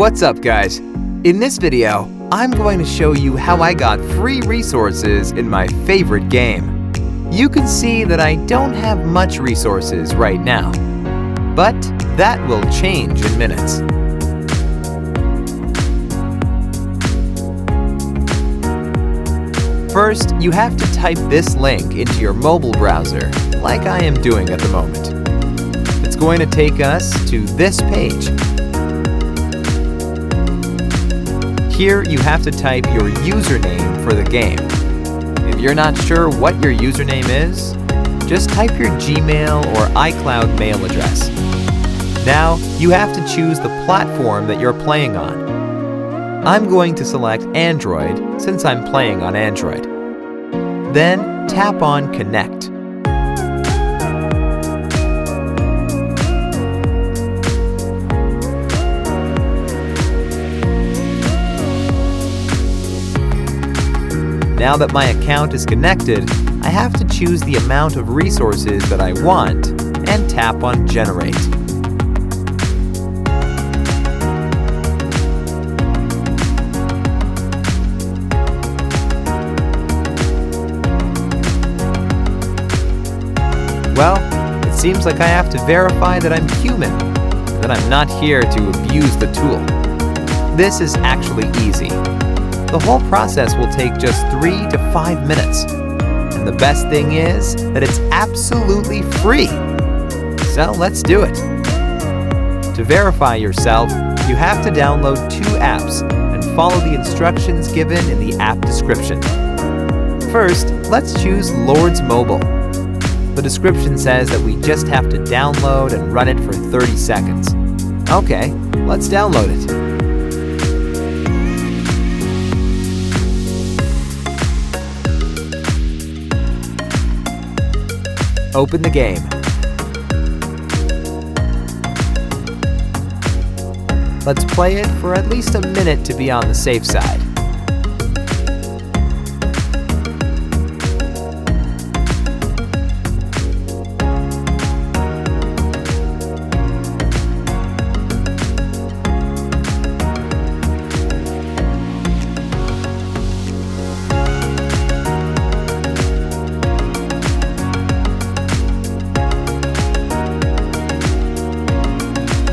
What's up, guys? In this video, I'm going to show you how I got free resources in my favorite game. You can see that I don't have much resources right now, but that will change in minutes. First, you have to type this link into your mobile browser, like I am doing at the moment. It's going to take us to this page. Here, you have to type your username for the game. If you're not sure what your username is, just type your Gmail or iCloud mail address. Now, you have to choose the platform that you're playing on. I'm going to select Android since I'm playing on Android. Then, tap on Connect. Now that my account is connected, I have to choose the amount of resources that I want and tap on Generate. Well, it seems like I have to verify that I'm human, that I'm not here to abuse the tool. This is actually easy. The whole process will take just 3 to 5 minutes. And the best thing is that it's absolutely free. So let's do it. To verify yourself, you have to download 2 apps and follow the instructions given in the app description. First, let's choose Lord's Mobile. The description says that we just have to download and run it for 30 seconds. Okay, let's download it. Open the game. Let's play it for at least a minute to be on the safe side.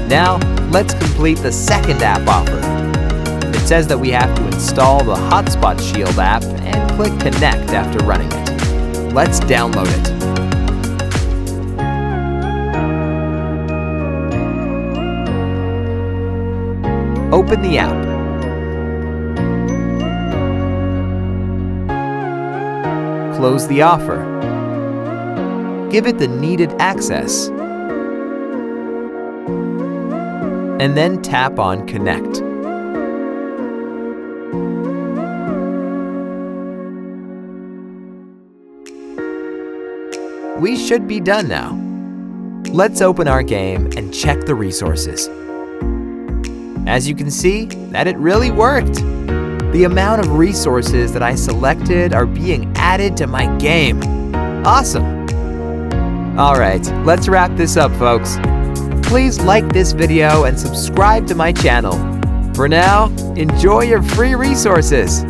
Now, let's complete the second app offer. It says that we have to install the Hotspot Shield app and click Connect after running it. Let's download it. Open the app. Close the offer. Give it the needed access. And then tap on Connect. We should be done now. Let's open our game and check the resources. As you can see, that it really worked. The amount of resources that I selected are being added to my game. Awesome! Alright, let's wrap this up, folks. Please like this video and subscribe to my channel. For now, enjoy your free resources.